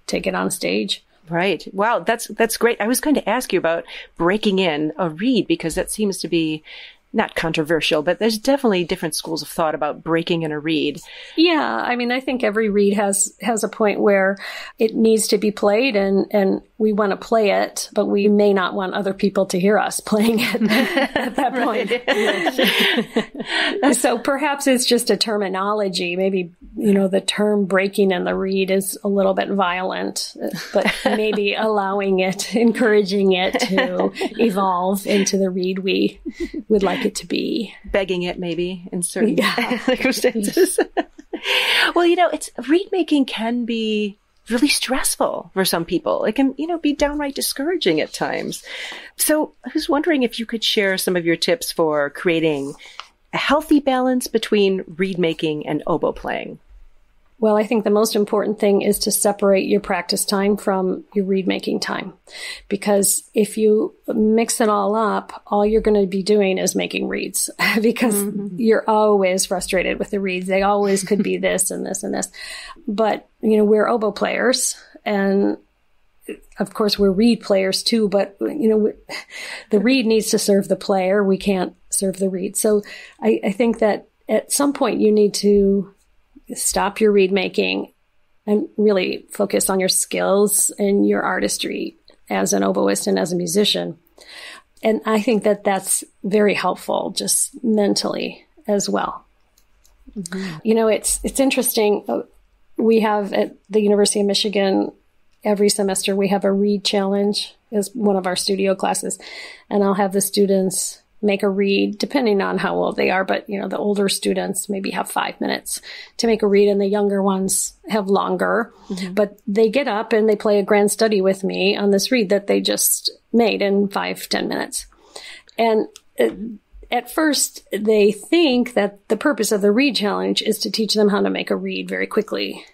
take it on stage. Right. Wow. That's great. I was going to ask you about breaking in a reed, because that seems to be not controversial, but there's definitely different schools of thought about breaking in a reed. Yeah. I mean, I think every reed has a point where it needs to be played, and we want to play it, but we may not want other people to hear us playing it at that point. So perhaps it's just a terminology. Maybe, the term breaking in the reed is a little bit violent, but maybe encouraging it to evolve into the reed we would like it to be. Begging it, maybe, in certain circumstances. Well, reed making can be really stressful for some people. It can, be downright discouraging at times. So I was wondering if you could share some of your tips for creating a healthy balance between reed making and oboe playing. Well, I think the most important thing is to separate your practice time from your reed making time. Because if you mix it all up, all you're going to be doing is making reeds, because you're always frustrated with the reeds. They always could be this and this and this. But, we're oboe players, and of course we're reed players too, but, the reed needs to serve the player. We can't serve the reed. So I think that at some point you need to stop your reed making and really focus on your skills and your artistry as an oboist and as a musician. And I think that that's very helpful, just mentally as well. It's interesting. We have at the University of Michigan, every semester we have a reed challenge as one of our studio classes. And I'll have the students make a reed, depending on how old they are. But, the older students maybe have 5 minutes to make a reed, and the younger ones have longer. But they get up and they play a grand study with me on this reed that they just made in 5-10 minutes. And at first, they think that the purpose of the reed challenge is to teach them how to make a reed very quickly.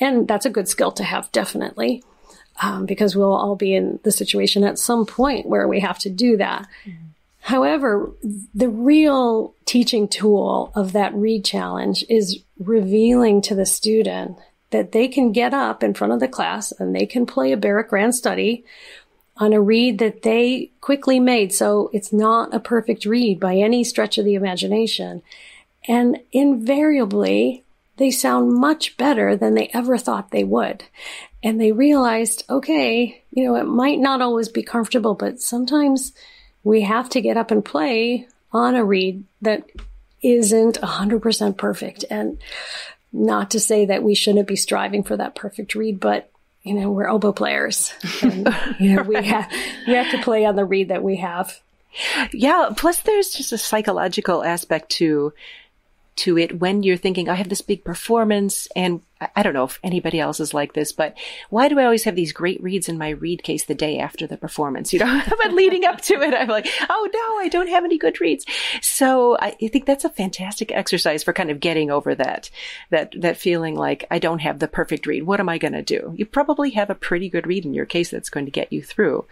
And that's a good skill to have, definitely, because we'll all be in the situation at some point where we have to do that. However, the real teaching tool of that reed challenge is revealing to the student that they can get up in front of the class and they can play a Barrett grand study on a reed that they quickly made. So it's not a perfect reed by any stretch of the imagination. And invariably, they sound much better than they ever thought they would. And they realized, okay, it might not always be comfortable, but sometimes we have to get up and play on a reed that isn't 100% perfect. And not to say that we shouldn't be striving for that perfect reed, but, we're oboe players. And, we have to play on the reed that we have. Yeah. Plus there's just a psychological aspect to it when you're thinking, I have this big performance, and I don't know if anybody else is like this, but why do I always have these great reeds in my reed case the day after the performance? But leading up to it, I'm like, oh no, I don't have any good reeds. So I think that's a fantastic exercise for kind of getting over that feeling like I don't have the perfect reed. What am I going to do? You probably have a pretty good reed in your case that's going to get you through,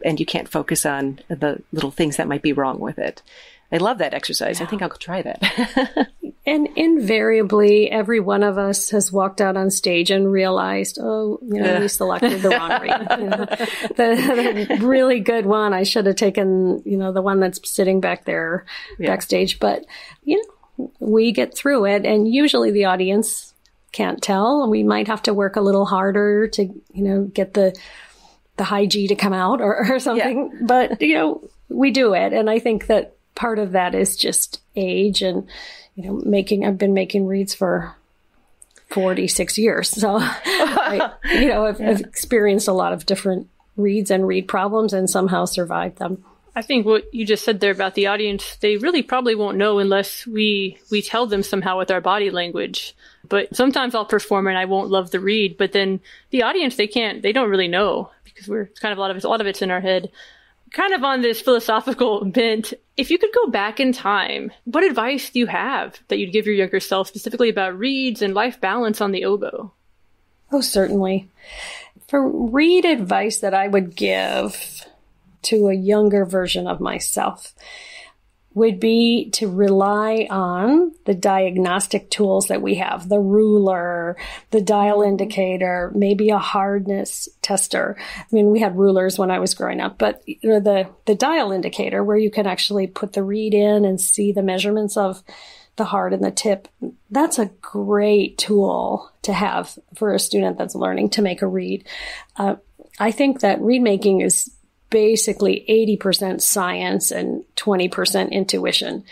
and you can't focus on the little things that might be wrong with it. I love that exercise. Yeah. I think I'll try that. And invariably, every one of us has walked out on stage and realized, we selected the wrong reed. The really good one, I should have taken, the one that's sitting back there backstage. But, we get through it. And usually the audience can't tell. We might have to work a little harder to, get the high G to come out or something. Yeah. But, we do it. And I think that part of that is just age and, I've been making reeds for 46 years. So, I've experienced a lot of different reeds and reed problems and somehow survived them. I think what you just said there about the audience, they really probably won't know unless we tell them somehow with our body language. But sometimes I'll perform and I won't love the reed, but then the audience, they don't really know because it's kind of a lot of it's in our head. Kind of on this philosophical bent, if you could go back in time, what advice do you have that you'd give your younger self specifically about reeds and life balance on the oboe? Oh, certainly. For reed advice that I would give to a younger version of myself would be to rely on the diagnostic tools that we have, the ruler, the dial indicator, maybe a hardness tester. I mean, we had rulers when I was growing up, but the dial indicator where you can actually put the reed in and see the measurements of the hard and the tip, that's a great tool to have for a student that's learning to make a reed. I think that reed making is basically 80% science and 20% intuition.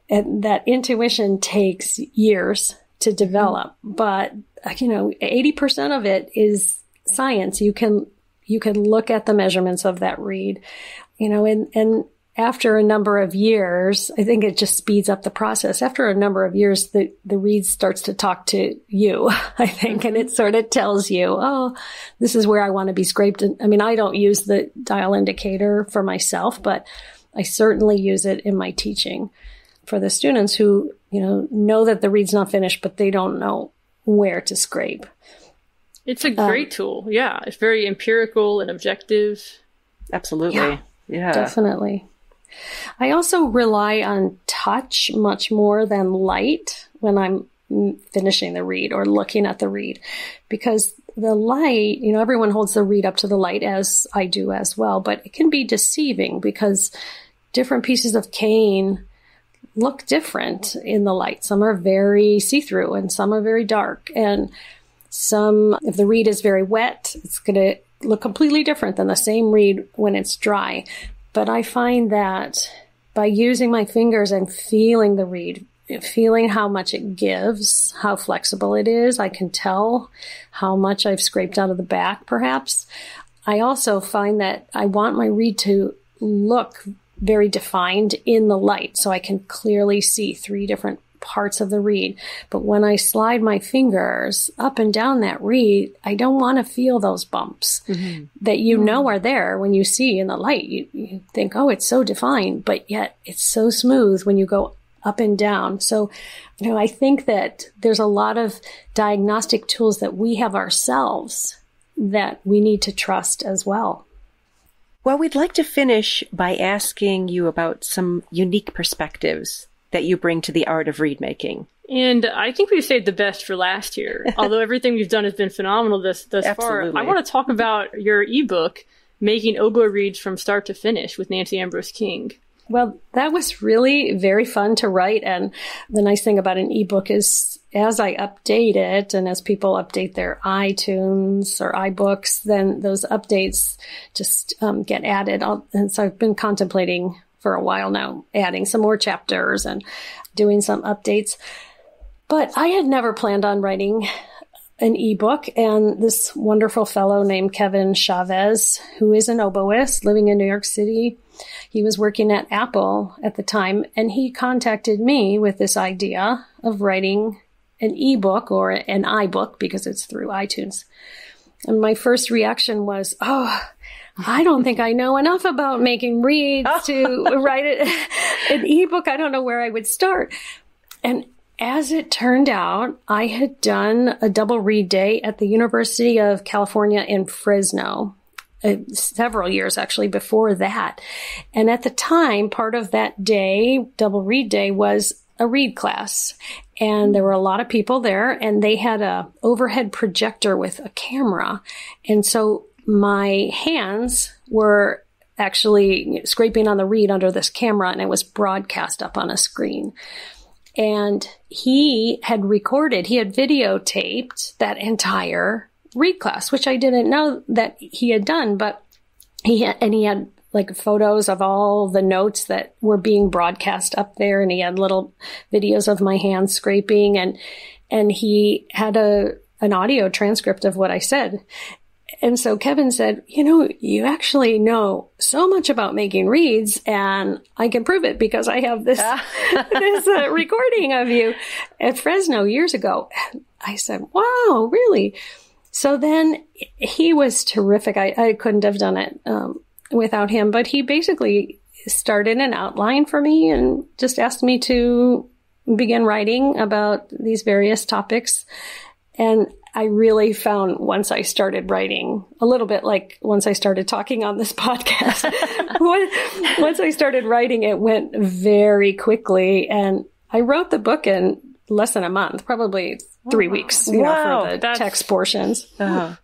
And that intuition takes years to develop, but 80% of it is science. You can look at the measurements of that reed, and after a number of years, I think it just speeds up the process. After a number of years, the reed starts to talk to you, I think, and it sort of tells you, oh, this is where I want to be scraped. And I mean, I don't use the dial indicator for myself, but I certainly use it in my teaching for the students who, know that the reed's not finished, but they don't know where to scrape. It's a great tool. Yeah. It's very empirical and objective. Absolutely. Yeah. Definitely. I also rely on touch much more than light when I'm finishing the reed or looking at the reed, because the light, everyone holds the reed up to the light, as I do as well, but it can be deceiving because different pieces of cane look different in the light. Some are very see-through and some are very dark. And if the reed is very wet, it's going to look completely different than the same reed when it's dry. But I find that by using my fingers and feeling the reed, feeling how much it gives, how flexible it is, I can tell how much I've scraped out of the back, perhaps. I also find that I want my reed to look very defined in the light, so I can clearly see 3 different parts of the reed. But when I slide my fingers up and down that reed, I don't want to feel those bumps that are there when you see in the light. You think, oh, it's so defined, but yet it's so smooth when you go up and down. So, I think that there's a lot of diagnostic tools that we have ourselves that we need to trust as well. Well, we'd like to finish by asking you about some unique perspectives that you bring to the art of reed making. And I think we've saved the best for last year. Although everything we've done has been phenomenal thus far. I want to talk about your ebook, Making Oboe Reeds from Start to Finish with Nancy Ambrose King. Well, that was really very fun to write. And the nice thing about an ebook is as I update it and as people update their iTunes or iBooks, then those updates just get added. And so I've been contemplating for a while now, adding some more chapters and doing some updates. But I had never planned on writing an ebook, and this wonderful fellow named Kevin Chavez, who is an oboist living in New York City, he was working at Apple at the time, and he contacted me with this idea of writing an ebook or an iBook because it's through iTunes. And my first reaction was, I don't think I know enough about making reeds to write an ebook. I don't know where I would start. And as it turned out, I had done a double reed day at the University of California in Fresno, several years actually before that. And at the time, part of that day, double reed day, was a reed class. And there were a lot of people there, and they had a overhead projector with a camera. And so my hands were actually scraping on the reed under this camera, and it was broadcast up on a screen. And he had videotaped that entire reed class, which I didn't know that he had done, but he had like photos of all the notes that were being broadcast up there, and he had little videos of my hands scraping, and he had an audio transcript of what I said. And so Kevin said, you actually know so much about making reeds, and I can prove it because I have this recording of you at Fresno years ago. I said, wow, really? So then he was terrific. I couldn't have done it without him, but he basically started an outline for me and just asked me to begin writing about these various topics. And I really found once I started writing, a little bit like once I started talking on this podcast, once I started writing, it went very quickly. And I wrote the book in less than a month, probably 3 weeks, for the text portions. Uh-huh.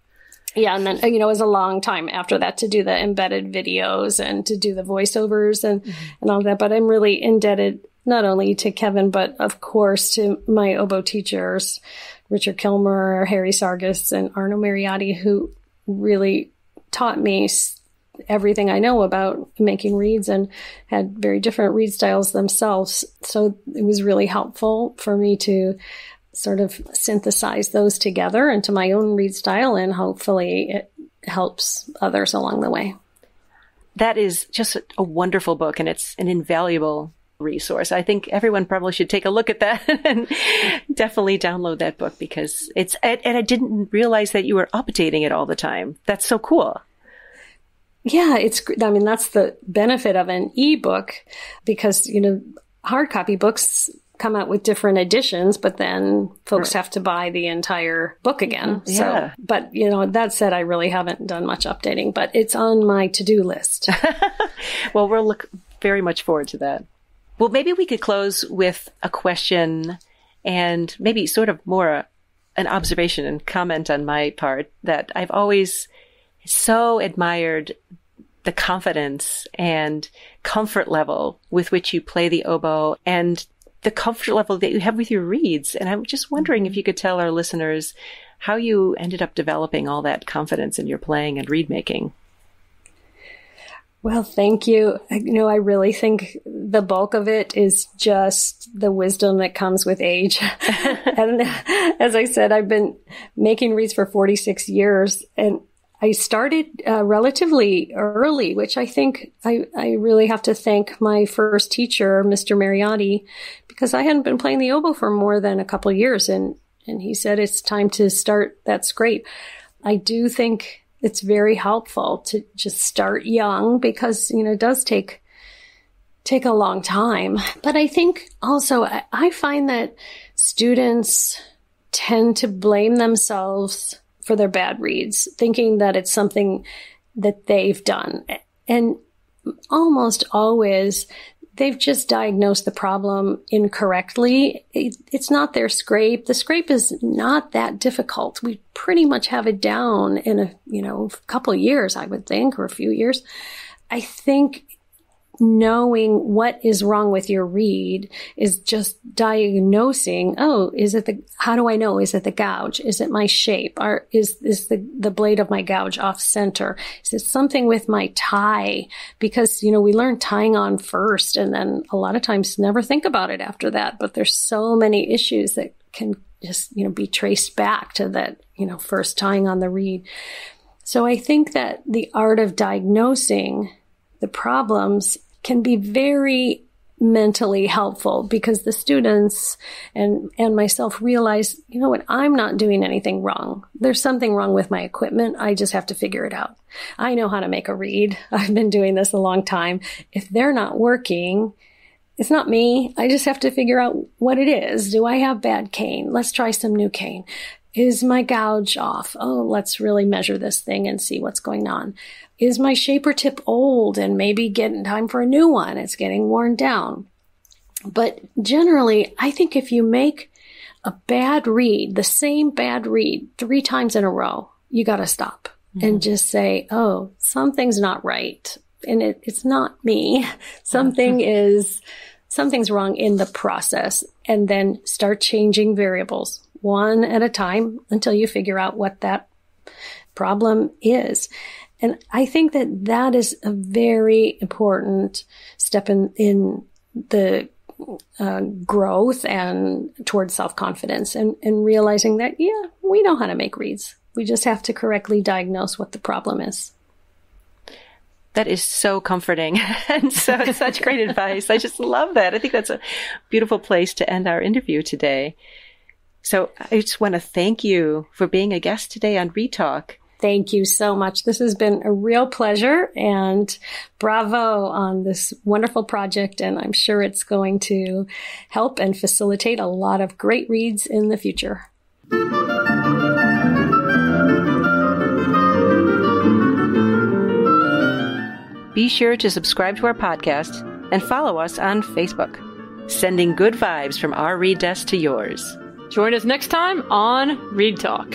Yeah. And then, it was a long time after that to do the embedded videos and to do the voiceovers and all that. But I'm really indebted not only to Kevin, but of course to my oboe teachers, Richard Kilmer, Harry Sargis, and Arno Mariotti, who really taught me everything I know about making reeds and had very different reed styles themselves. So it was really helpful for me to sort of synthesize those together into my own reed style, and hopefully it helps others along the way. That is just a wonderful book, and it's an invaluable resource. I think everyone probably should take a look at that and definitely download that book, because and I didn't realize that you were updating it all the time. That's so cool. Yeah, that's the benefit of an ebook, because, hard copy books come out with different editions, but then folks have to buy the entire book again. Yeah. So, but that said, I really haven't done much updating, but it's on my to-do list. Well, we'll look very much forward to that. Well, maybe we could close with a question and maybe sort of more an observation and comment on my part, that I've always so admired the confidence and comfort level with which you play the oboe and the comfort level that you have with your reeds. And I'm just wondering if you could tell our listeners how you ended up developing all that confidence in your playing and reed making. Well, thank you. I really think the bulk of it is just the wisdom that comes with age. And as I said, I've been making reeds for 46 years, and I started relatively early, which I think I really have to thank my first teacher, Mr. Mariotti, because I hadn't been playing the oboe for more than a couple of years. And he said, it's time to start that scrape. I do think it's very helpful to just start young, because, it does take a long time. But I think also I find that students tend to blame themselves for their bad reeds, thinking that it's something that they've done. And almost always they've just diagnosed the problem incorrectly. It's not their scrape. The scrape is not that difficult. We pretty much have it down in a couple of years, I would think, or a few years. I think knowing what is wrong with your reed is just diagnosing, how do I know? Is it the gouge? Is it my shape? Or is the blade of my gouge off center? Is it something with my tie? Because, we learn tying on first, and then a lot of times never think about it after that. But there's so many issues that can just, be traced back to that, first tying on the reed. So I think that the art of diagnosing the problems can be very mentally helpful, because the students and myself realize, what, I'm not doing anything wrong. There's something wrong with my equipment. I just have to figure it out. I know how to make a reed. I've been doing this a long time. If they're not working, it's not me. I just have to figure out what it is. Do I have bad cane? Let's try some new cane. Is my gouge off? Oh, let's really measure this thing and see what's going on. Is my shaper tip old and maybe getting time for a new one? It's getting worn down. But generally, I think if you make a bad reed, the same bad reed 3 times in a row, you got to stop and just say, oh, something's not right. And it's not me. Something's wrong in the process. And then start changing variables one at a time until you figure out what that problem is. And I think that is a very important step in the growth and towards self-confidence, and realizing that, we know how to make reeds. We just have to correctly diagnose what the problem is. That is so comforting and such great advice. I just love that. I think that's a beautiful place to end our interview today. So I just want to thank you for being a guest today on Retalk. Thank you so much. This has been a real pleasure, and bravo on this wonderful project. And I'm sure it's going to help and facilitate a lot of great reads in the future. be sure to subscribe to our podcast and follow us on Facebook. Sending good vibes from our read desk to yours. Join us next time on Read Talk.